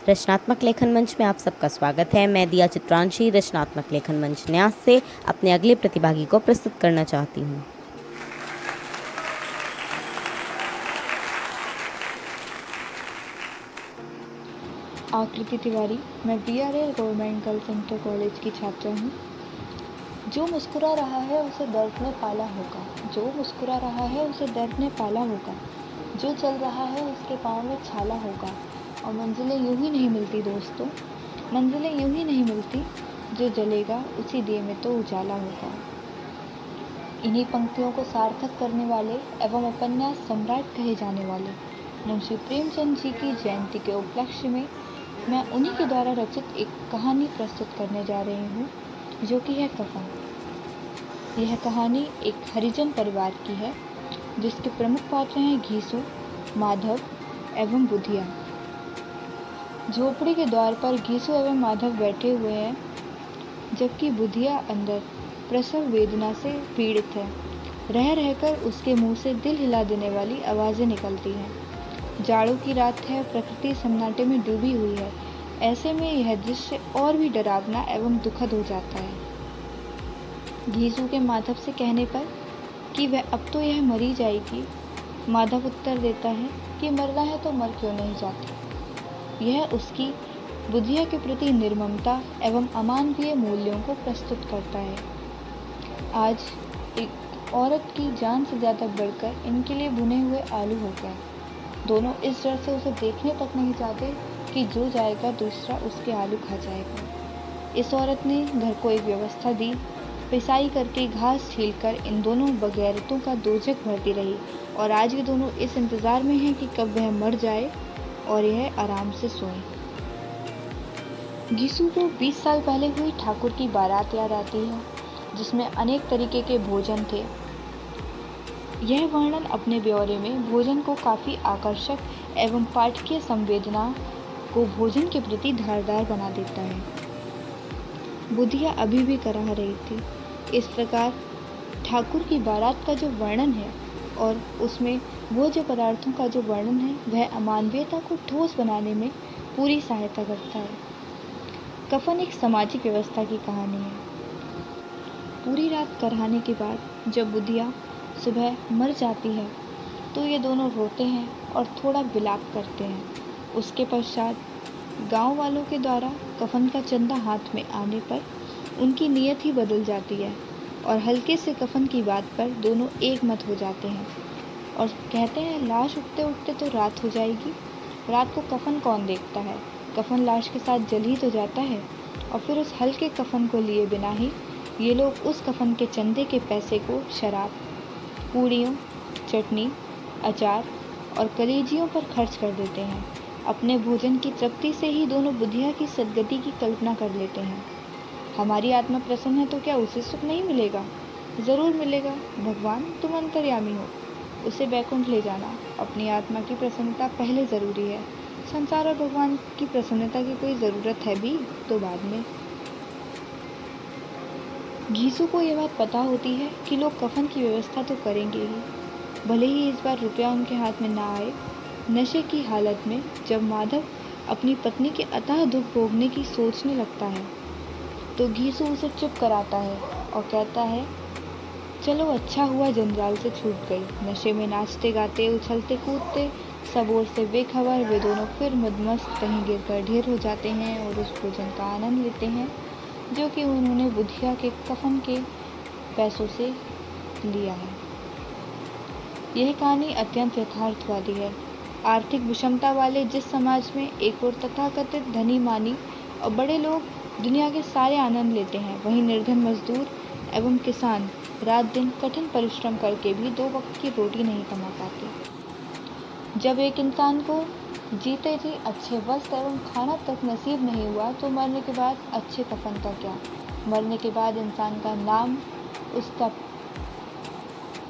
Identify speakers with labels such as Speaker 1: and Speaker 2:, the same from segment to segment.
Speaker 1: रचनात्मक लेखन मंच में आप सबका स्वागत है। मैं दिया चित्रांशी रचनात्मक लेखन मंच न्यास से अपने अगले प्रतिभागी को प्रस्तुत करना चाहती हूँ।
Speaker 2: आकृति तिवारी। मैं BRL government girls inter college की छात्रा हूँ। जो मुस्कुरा रहा है उसे दर्द ने पाला होगा, जो मुस्कुरा रहा है उसे दर्द ने पाला होगा, जो चल रहा है उसके पाँव में छाला होगा। और मंजिलें यूं ही नहीं मिलती दोस्तों, मंजिलें यूं ही नहीं मिलती, जो जलेगा उसी दिए में तो उजाला होगा। इन्हीं पंक्तियों को सार्थक करने वाले एवं उपन्यास सम्राट कहे जाने वाले मुंशी प्रेमचंद जी की जयंती के उपलक्ष्य में मैं उन्हीं के द्वारा रचित एक कहानी प्रस्तुत करने जा रही हूँ, जो कि है कफन। यह कहानी एक हरिजन परिवार की है, जिसके प्रमुख पात्र हैं घीसू, माधव एवं बुधिया। झोपड़ी के द्वार पर घीसू एवं माधव बैठे हुए हैं, जबकि बुधिया अंदर प्रसव वेदना से पीड़ित है। रह रहकर उसके मुंह से दिल हिला देने वाली आवाज़ें निकलती हैं। जाड़ों की रात है, प्रकृति सन्नाटे में डूबी हुई है। ऐसे में यह दृश्य और भी डरावना एवं दुखद हो जाता है। घीसू के माधव से कहने पर कि वह अब तो यह मरी जाएगी, माधव उत्तर देता है कि मरना है तो मर क्यों नहीं जाती। यह उसकी बुधिया के प्रति निर्ममता एवं अमानवीय मूल्यों को प्रस्तुत करता है। आज एक औरत की जान से ज़्यादा बढ़कर इनके लिए भुने हुए आलू हो गए। दोनों इस डर से उसे देखने तक नहीं चाहते कि जो जाएगा दूसरा उसके आलू खा जाएगा। इस औरत ने घर को एक व्यवस्था दी, पिसाई करके घास छीलकर इन दोनों बगैरतों का दोजख भरती रही, और आज ये दोनों इस इंतज़ार में हैं कि कब वह मर जाए और यह आराम से सोए। घीसू को 20 साल पहले हुई ठाकुर की बारात याद आती है, जिसमें अनेक तरीके के भोजन थे। यह वर्णन अपने ब्यौरे में भोजन को काफ़ी आकर्षक एवं पाठकीय संवेदना को भोजन के प्रति धारदार बना देता है। बुधिया अभी भी कराह रही थी। इस प्रकार ठाकुर की बारात का जो वर्णन है और उसमें भोज्य पदार्थों का जो वर्णन है, वह अमानवीयता को ठोस बनाने में पूरी सहायता करता है। कफन एक सामाजिक व्यवस्था की कहानी है। पूरी रात कराहने के बाद जब बुधिया सुबह मर जाती है, तो ये दोनों रोते हैं और थोड़ा विलाप करते हैं। उसके पश्चात गांव वालों के द्वारा कफन का चंदा हाथ में आने पर उनकी नीयत ही बदल जाती है, और हल्के से कफन की बात पर दोनों एक मत हो जाते हैं और कहते हैं, लाश उठते उठते तो रात हो जाएगी, रात को कफन कौन देखता है, कफन लाश के साथ जल ही तो जाता है। और फिर उस हल्के कफन को लिए बिना ही ये लोग उस कफन के चंदे के पैसे को शराब, पूड़ियों, चटनी, अचार और कलेजियों पर खर्च कर देते हैं। अपने भोजन की तृप्ति से ही दोनों बुधिया की सद्गति की कल्पना कर लेते हैं। हमारी आत्मा प्रसन्न है तो क्या उसे सुख नहीं मिलेगा? ज़रूर मिलेगा। भगवान तुम अंतर्यामी हो, उसे बैकुंठ ले जाना। अपनी आत्मा की प्रसन्नता पहले ज़रूरी है। संसार और भगवान की प्रसन्नता की कोई ज़रूरत है भी तो बाद में। घीसू को यह बात पता होती है कि लोग कफन की व्यवस्था तो करेंगे ही, भले ही इस बार रुपया उनके हाथ में ना आए। नशे की हालत में जब माधव अपनी पत्नी के अथाह दुख भोगने की सोचने लगता है, तो घीसू उसे चुप कराता है और कहता है, चलो अच्छा हुआ जंजाल से छूट गई। नशे में नाचते गाते, उछलते कूदते, सब ओर से बेखबर वे दोनों फिर मदमस्त कहीं गिरकर ढेर हो जाते हैं और उस भोजन का आनंद लेते हैं जो कि उन्होंने बुधिया के कफन के पैसों से लिया है। यह कहानी अत्यंत यथार्थवादी है। आर्थिक विषमता वाले जिस समाज में एक ओर तथाकथित धनी मानी और बड़े लोग दुनिया के सारे आनंद लेते हैं, वहीं निर्धन मजदूर एवं किसान रात दिन कठिन परिश्रम करके भी 2 वक्त की रोटी नहीं कमा पाते। जब एक इंसान को जीते जी अच्छे वस्त्र एवं खाना तक नसीब नहीं हुआ, तो मरने के बाद अच्छे कफन का क्या? मरने के बाद इंसान का नाम, उसका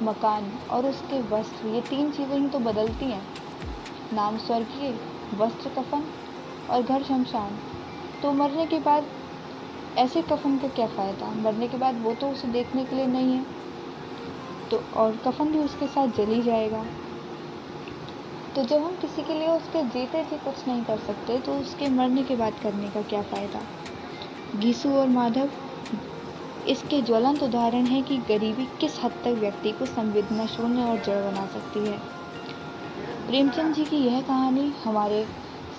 Speaker 2: मकान और उसके वस्त्र, ये 3 चीज़ें ही तो बदलती हैं। नाम स्वर्गीय, वस्त्र कफन और घर शमशान। तो मरने के बाद ऐसे कफन का क्या फ़ायदा? मरने के बाद वो तो उसे देखने के लिए नहीं है, तो और कफन भी उसके साथ जल ही जाएगा। तो जब हम किसी के लिए उसके जीते जी कुछ नहीं कर सकते तो उसके मरने के बाद करने का क्या फ़ायदा। गीसू और माधव इसके ज्वलंत उदाहरण है कि गरीबी किस हद तक व्यक्ति को संवेदना शून्य और जड़ बना सकती है। प्रेमचंद जी की यह कहानी हमारे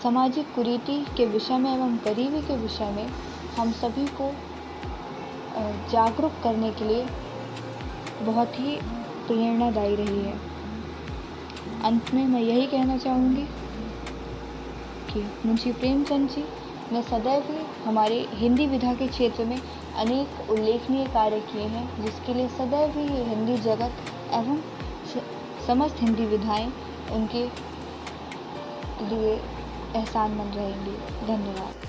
Speaker 2: सामाजिक कुरीति के विषय में एवं गरीबी के विषय में हम सभी को जागरूक करने के लिए बहुत ही प्रेरणादायी रही है। अंत में मैं यही कहना चाहूँगी कि मुंशी प्रेमचंद जी ने सदैव ही हमारे हिंदी विधा के क्षेत्र में अनेक उल्लेखनीय कार्य किए हैं, जिसके लिए सदैव ही हिंदी जगत एवं समस्त हिंदी विधाएं उनके लिए एहसानमंद रहेंगी। धन्यवाद।